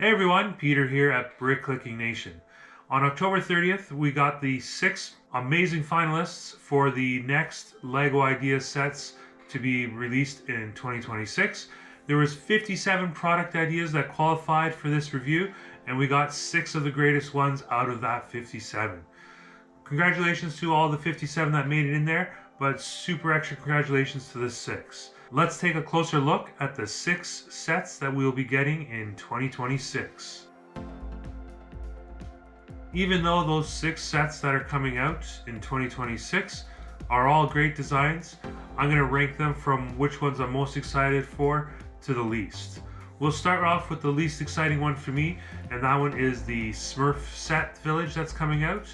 Hey everyone, Peter here at BrickClicking Nation. On October 30th, we got the 6 amazing finalists for the next LEGO Ideas sets to be released in 2026. There was 57 product ideas that qualified for this review, and we got 6 of the greatest ones out of that 57. Congratulations to all the 57 that made it in there, but super extra congratulations to the 6. Let's take a closer look at the 6 sets that we will be getting in 2026. Even though those 6 sets that are coming out in 2026 are all great designs, I'm going to rank them from which ones I'm most excited for to the least. We'll start off with the least exciting one for me, and that one is the Smurfs Village that's coming out.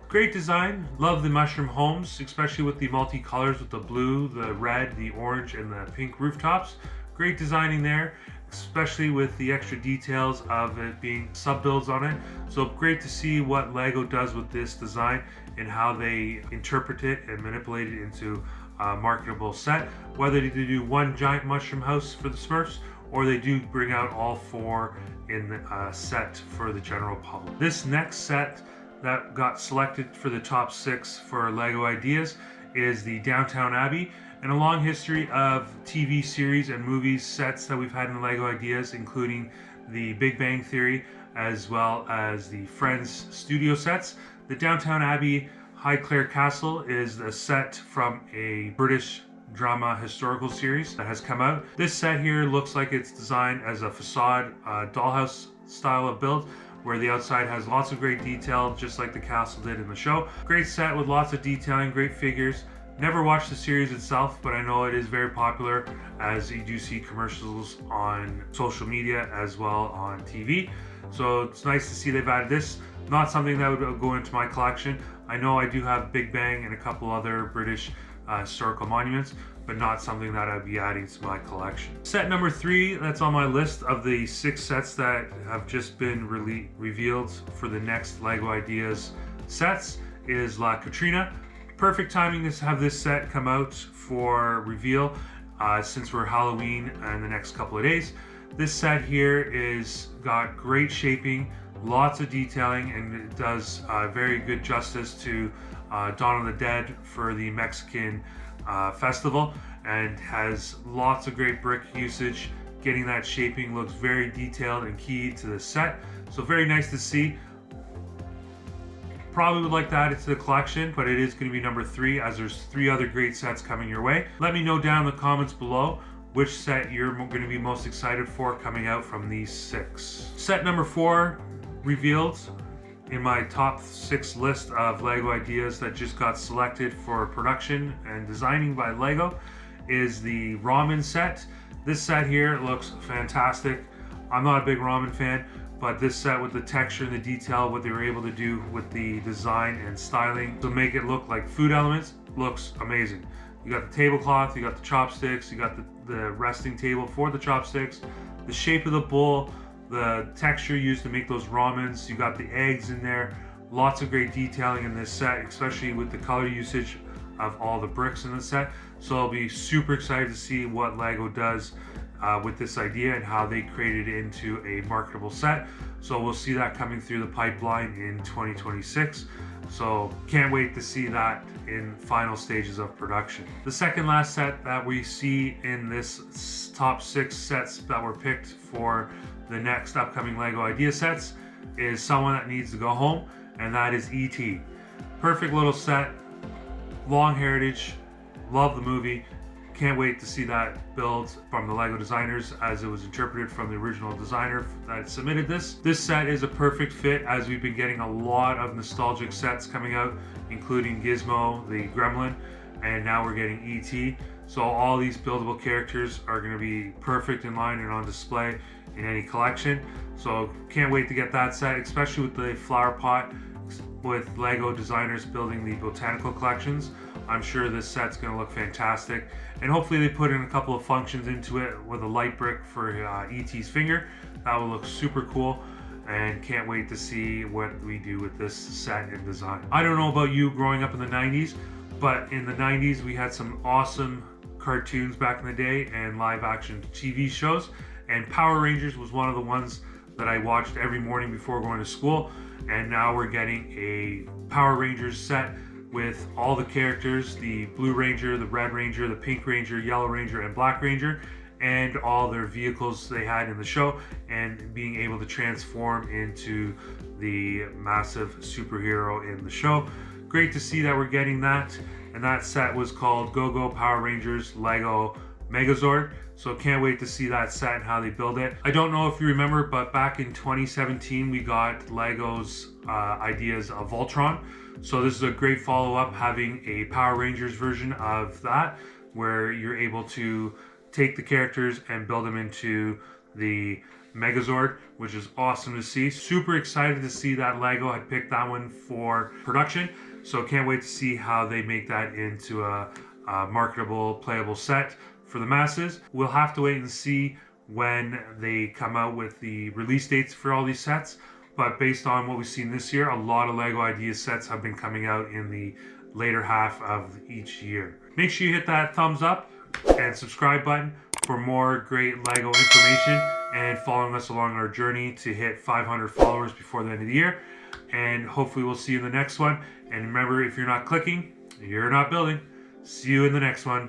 Great design, love the mushroom homes, especially with the multi-colors with the blue, the red, the orange, and the pink rooftops. Great designing there, especially with the extra details of it being sub-builds on it. So great to see what LEGO does with this design and how they interpret it and manipulate it into a marketable set. Whether they do one giant mushroom house for the Smurfs, or they do bring out all 4 in a set for the general public. This next set that got selected for the top 6 for LEGO Ideas is the Downton Abbey, and a long history of TV series and movies sets that we've had in LEGO Ideas, including the Big Bang Theory as well as the Friends studio sets. The Downton Abbey Highclere Castle is a set from a British drama historical series that has come out. This set here looks like it's designed as a facade dollhouse style of build, where the outside has lots of great detail, just like the castle did in the show. Great set with lots of detailing, great figures. Never watched the series itself, but I know it is very popular, as you do see commercials on social media as well on TV. So it's nice to see they've added this. Not something that would go into my collection. I know I do have Big Bang and a couple other British historical monuments, but not something that I'd be adding to my collection. Set number 3 that's on my list of the 6 sets that have just been revealed for the next LEGO Ideas sets is La Catrina. Perfect timing to have this set come out for reveal since we're Halloween and the next couple of days. This set here is got great shaping, lots of detailing, and it does very good justice to Dawn of the Dead for the Mexican festival, and has lots of great brick usage. Getting that shaping looks very detailed and key to the set, so very nice to see. Probably would like to add it to the collection, but it is going to be number 3, as there's 3 other great sets coming your way. Let me know down in the comments below which set you're going to be most excited for coming out from these 6. Set number 4 revealed in my top 6 list of LEGO Ideas that just got selected for production and designing by LEGO is the Ramen set. This set here looks fantastic. I'm not a big ramen fan, but this set with the texture and the detail, what they were able to do with the design and styling to make it look like food elements, looks amazing. You got the tablecloth, you got the chopsticks, you got the resting table for the chopsticks, the shape of the bowl, the texture used to make those ramens, you got the eggs in there. Lots of great detailing in this set, especially with the color usage of all the bricks in the set. So I'll be super excited to see what LEGO does with this idea and how they created it into a marketable set. So we'll see that coming through the pipeline in 2026. So can't wait to see that in final stages of production. The second last set that we see in this top 6 sets that were picked for the next upcoming LEGO Idea sets is someone that needs to go home, and that is E.T. Perfect little set, long heritage, love the movie. Can't wait to see that build from the LEGO designers as it was interpreted from the original designer that submitted this. This set is a perfect fit, as we've been getting a lot of nostalgic sets coming out, including Gizmo, the Gremlin, and now we're getting E.T. So all these buildable characters are going to be perfect in line and on display in any collection. So can't wait to get that set, especially with the flower pot with LEGO designers building the botanical collections. I'm sure this set's going to look fantastic, and hopefully they put in a couple of functions into it with a light brick for E.T.'s finger. That will look super cool, and can't wait to see what we do with this set and design. I don't know about you growing up in the 90s, but in the 90s we had some awesome cartoons back in the day and live action TV shows, and Power Rangers was one of the ones that I watched every morning before going to school. And now we're getting a Power Rangers set with all the characters, the Blue Ranger, the Red Ranger, the Pink Ranger, Yellow Ranger, and Black Ranger, and all their vehicles they had in the show, and being able to transform into the massive superhero in the show. Great to see that we're getting that. And that set was called Go-Go Power Rangers Lego Megazord. So can't wait to see that set and how they build it. I don't know if you remember, but back in 2017, we got Lego's ideas of Voltron. So this is a great follow-up, having a Power Rangers version of that, where you're able to take the characters and build them into the Megazord, which is awesome to see. Super excited to see that Lego had picked that one for production. So can't wait to see how they make that into a marketable, playable set for the masses. We'll have to wait and see when they come out with the release dates for all these sets. But based on what we've seen this year, a lot of Lego Ideas sets have been coming out in the later half of each year. Make sure you hit that thumbs up and subscribe button for more great Lego information and following us along our journey to hit 500 followers before the end of the year. And hopefully we'll see you in the next one. And remember, if you're not clicking, you're not building. See you in the next one.